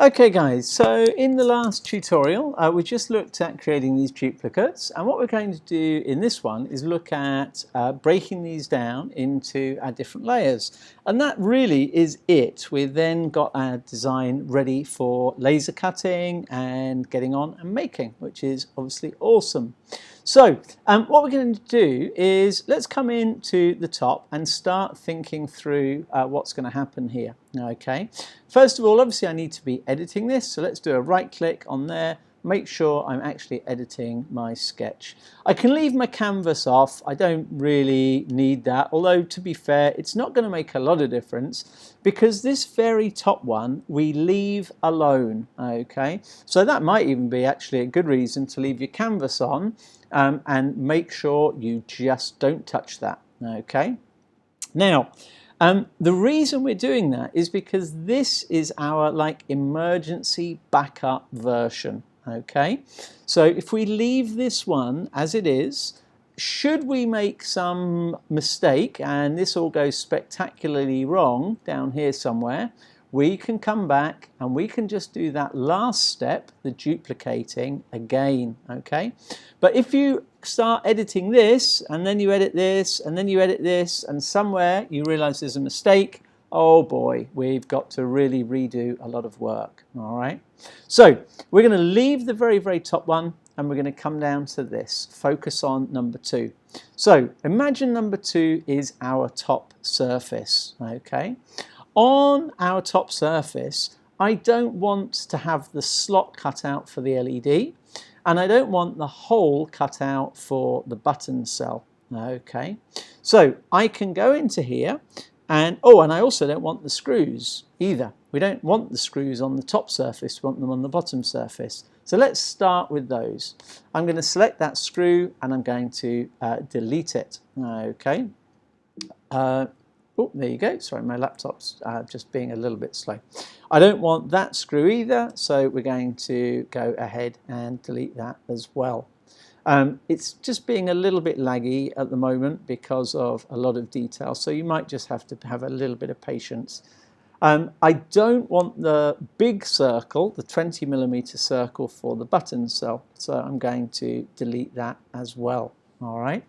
Okay guys, so in the last tutorial we just looked at creating these duplicates, and what we're going to do in this one is look at breaking these down into our different layers, and that really is it. We've then got our design ready for laser cutting and getting on and making, which is obviously awesome. So what we're going to do is let's come into the top and start thinking through what's going to happen here. Okay, first of all, obviously I need to be editing this, so let's do a right click on there, make sure I'm actually editing my sketch. I can leave my canvas off, I don't really need that, although to be fair it's not going to make a lot of difference because this very top one we leave alone. Okay, so that might even be actually a good reason to leave your canvas on and make sure you just don't touch that. Okay, now the reason we're doing that is because this is our emergency backup version. Okay, so if we leave this one as it is, should we make some mistake and this all goes spectacularly wrong down here somewhere, we can come back and we can just do that last step, the duplicating again. Okay, but if you start editing this and then you edit this and then you edit this and somewhere you realize there's a mistake, oh boy, we've got to really redo a lot of work. All right, so we're going to leave the very top one and we're going to come down to this, focus on number 2. So imagine number 2 is our top surface. Okay, on our top surface I don't want to have the slot cut out for the LED, and I don't want the hole cut out for the button cell. Okay, so I can go into here and and I also don't want the screws either. We don't want the screws on the top surface, we want them on the bottom surface. So let's start with those. I'm going to select that screw and I'm going to delete it. Okay. Oh, there you go. Sorry, my laptop's just being a little bit slow. I don't want that screw either, so we're going to go ahead and delete that as well. It's just being a little bit laggy at the moment because of a lot of detail, so you might just have to have a little bit of patience. I don't want the big circle, the 20mm circle for the button cell, so I'm going to delete that as well. All right.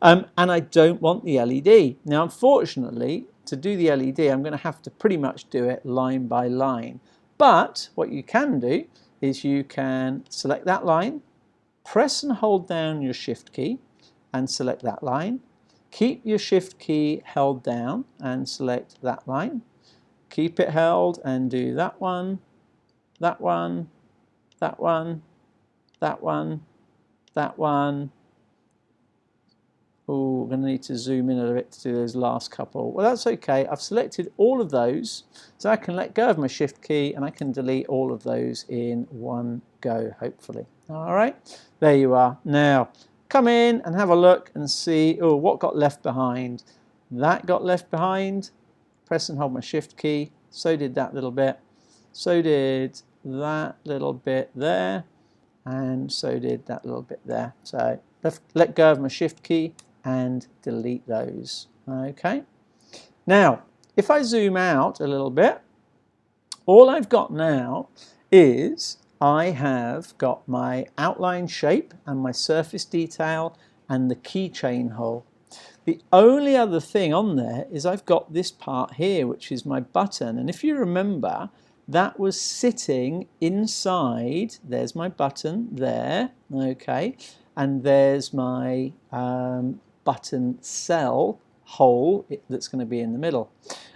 And I don't want the LED. Now, unfortunately, to do the LED, I'm going to have to pretty much do it line by line. But what you can do is you can select that line, press and hold down your Shift key and select that line. Keep your Shift key held down and select that line. Keep it held and do that one, that one, that one, that one, that one. Oh, we're going to need to zoom in a bit to do those last couple. Well, that's okay. I've selected all of those, so I can let go of my Shift key and I can delete all of those in one go, hopefully. All right, there you are. Now, come in and have a look and see, oh, what got left behind. That got left behind. Press and hold my Shift key. So did that little bit. So did that little bit there. And so did that little bit there. So let go of my Shift key and delete those. Okay, now if I zoom out a little bit, all I've got now is I have got my outline shape and my surface detail and the keychain hole. The only other thing on there is I've got this part here, which is my button, and if you remember, that was sitting inside. There's my button there, okay, and there's my button cell hole that's going to be in the middle.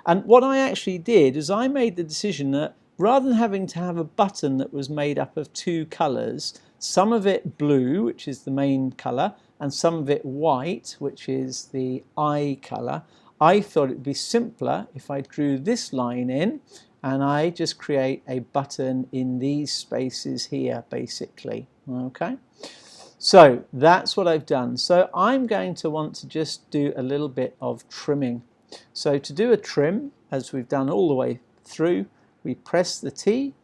And what I actually did is I made the decision that rather than having to have a button that was made up of 2 colors, some of it blue, which is the main color, and some of it white, which is the eye color, I thought it would be simpler if I drew this line in and I just create a button in these spaces here, basically. Okay, so that's what I've done. So I'm going to want to just do a little bit of trimming. So to do a trim, as we've done all the way through, we press the T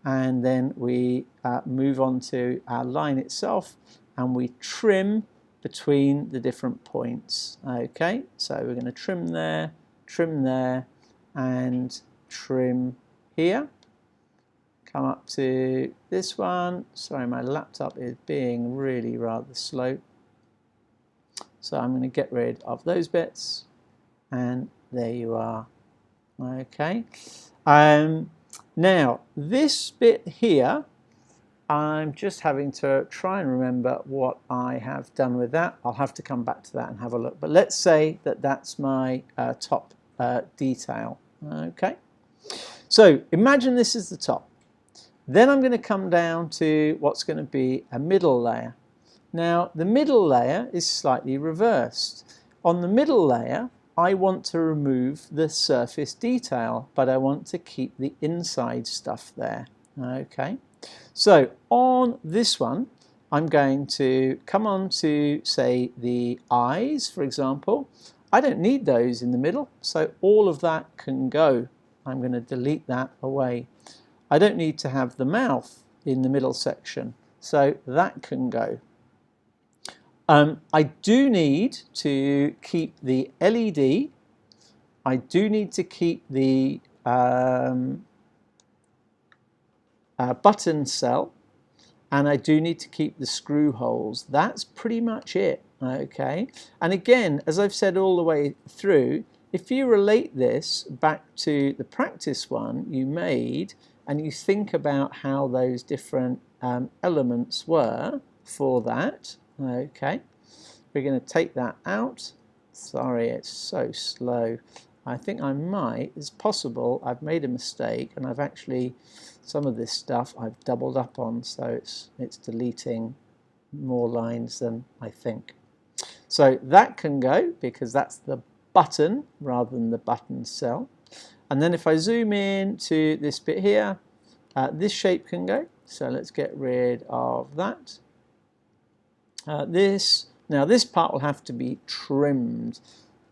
and then we move on to our line itself and we trim between the different points. Okay, so we're going to trim there, and trim here. come up to this one. Sorry, my laptop is being really rather slow. So I'm going to get rid of those bits, and there you are. Okay. Now, this bit here, I'm just having to try and remember what I have done with that. I'll have to come back to that and have a look. But let's say that that's my top detail. Okay. So imagine this is the top. Then I'm going to come down to what's going to be a middle layer. Now, the middle layer is slightly reversed. On the middle layer, I want to remove the surface detail, but I want to keep the inside stuff there. Okay. So on this one, I'm going to come on to, say, the eyes, for example. I don't need those in the middle, so all of that can go. I'm going to delete that away. I don't need to have the mouth in the middle section, so that can go. I do need to keep the LED. I do need to keep the button cell, and I do need to keep the screw holes. That's pretty much it. Okay, and again, as I've said all the way through, if you relate this back to the practice one you made and you think about how those different elements were for that, okay, we're going to take that out. Sorry, it's so slow. I think I might, it's possible I've made a mistake and I've actually, some of this stuff I've doubled up on, so it's deleting more lines than I think. So that can go because that's the button rather than the button cell. And then if I zoom in to this bit here, this shape can go. So let's get rid of that. Now this part will have to be trimmed.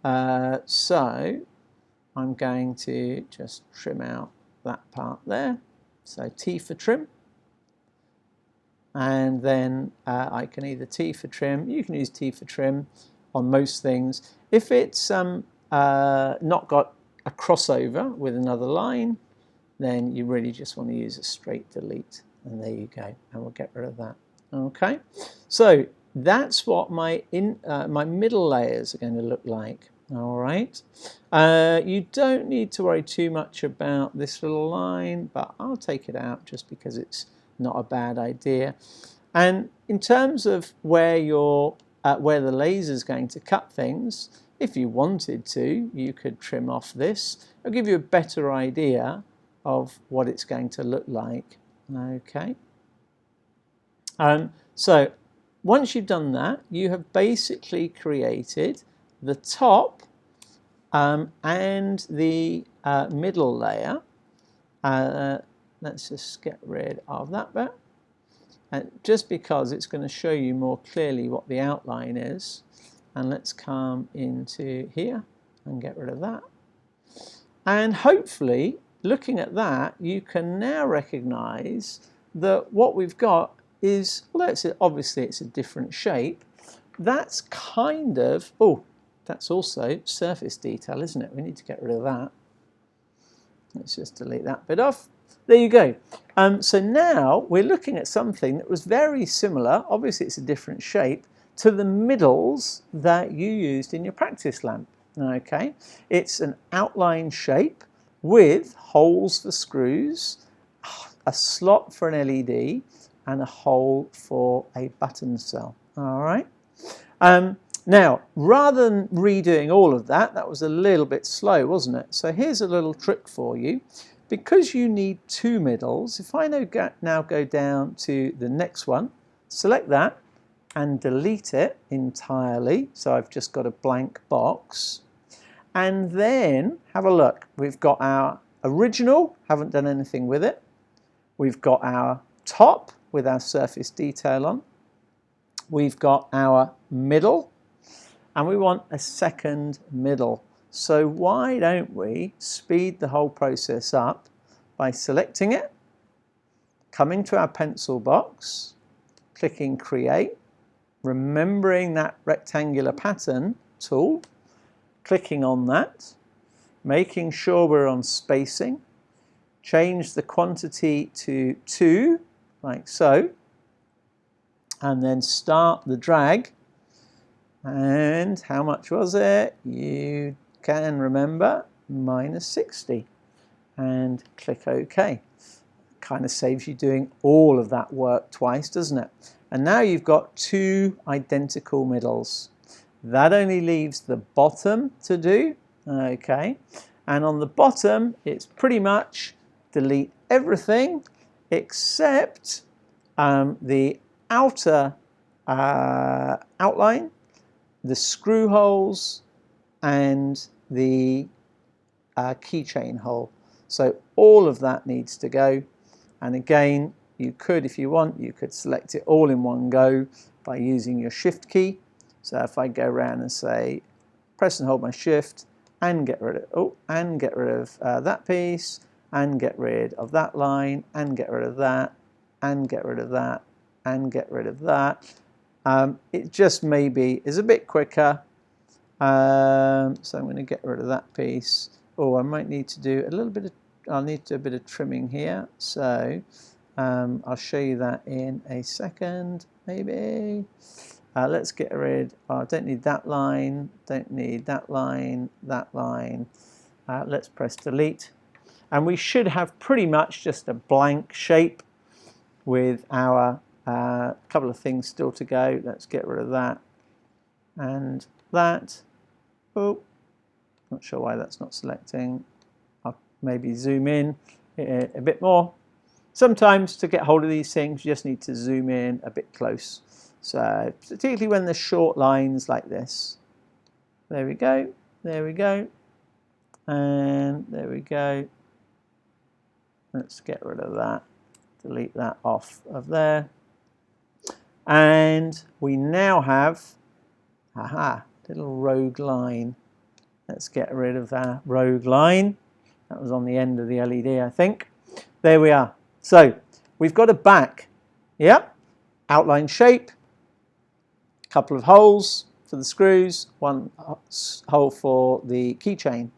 So I'm going to just trim out that part there. So T for trim. And then I can either T for trim, you can use T for trim on most things. If it's not got a crossover with another line, then you really just want to use a straight delete. And there you go, and we'll get rid of that. Okay, so that's what my middle layers are going to look like. All right, you don't need to worry too much about this little line, but I'll take it out just because it's not a bad idea. And in terms of where the laser is going to cut things, if you wanted to, you could trim off this. It'll give you a better idea of what it's going to look like. Okay. So once you've done that, you have basically created the top and the middle layer. Let's just get rid of that bit. And just because it's going to show you more clearly what the outline is. And let's come into here and get rid of that. And hopefully, looking at that, you can now recognize that what we've got is, although obviously it's a different shape, that's kind of, oh, that's also surface detail, isn't it? We need to get rid of that. Let's just delete that bit off. There you go. So now we're looking at something that was very similar, obviously it's a different shape, to the middles that you used in your practice lamp. Okay, it's an outline shape with holes for screws, a slot for an LED, and a hole for a button cell. All right. Now, rather than redoing all of that, that was a little bit slow, wasn't it? So here's a little trick for you. Because you need two middles, if I now go down to the next one, select that and delete it entirely. So I've just got a blank box. And then have a look. We've got our original, haven't done anything with it. We've got our top with our surface detail on. We've got our middle, and we want a second middle. So why don't we speed the whole process up by selecting it, coming to our pencil box, clicking Create, remembering that rectangular pattern tool, clicking on that, making sure we're on spacing, change the quantity to 2, like so, and then start the drag. And how much was it? You can remember, -60. And click OK. Kind of saves you doing all of that work twice, doesn't it? And now you've got 2 identical middles. That only leaves the bottom to do. Okay. And on the bottom, it's pretty much delete everything except the outer outline, the screw holes, and the keychain hole. So all of that needs to go. And again, you could, if you want, you could select it all in one go by using your shift key. So if I go around and say, press and hold my shift and get rid of, that piece, and get rid of that line, and get rid of that, and get rid of that, and get rid of that. It just maybe is a bit quicker. So I'm going to get rid of that piece. Oh, I might need to do a little bit of, I'll need to do a bit of trimming here. So I'll show you that in a second, maybe. Let's get rid, I don't need that line, don't need that line, that line. Let's press delete. And we should have pretty much just a blank shape with our couple of things still to go. Let's get rid of that and that. Oh, not sure why that's not selecting. I'll maybe zoom in a bit more. Sometimes to get hold of these things, you just need to zoom in a bit close. So particularly when there's short lines like this. There we go, there we go, and there we go. Let's get rid of that, delete that off of there. And we now have, little rogue line. Let's get rid of that rogue line. That was on the end of the LED, I think. There we are. So we've got a back, yep, outline shape, couple of holes for the screws, one hole for the keychain.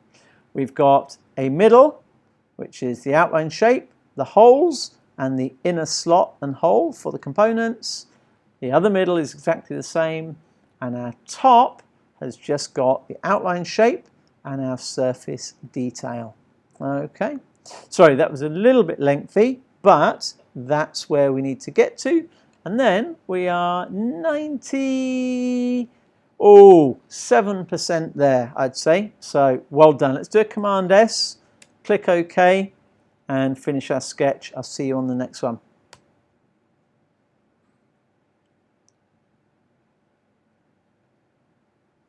We've got a middle, which is the outline shape, the holes, and the inner slot and hole for the components. The other middle is exactly the same, and our top has just got the outline shape and our surface detail. Okay, sorry, that was a little bit lengthy, but that's where we need to get to. And then we are 7% there, I'd say. So well done. Let's do a Command S, click OK, and finish our sketch. I'll see you on the next one.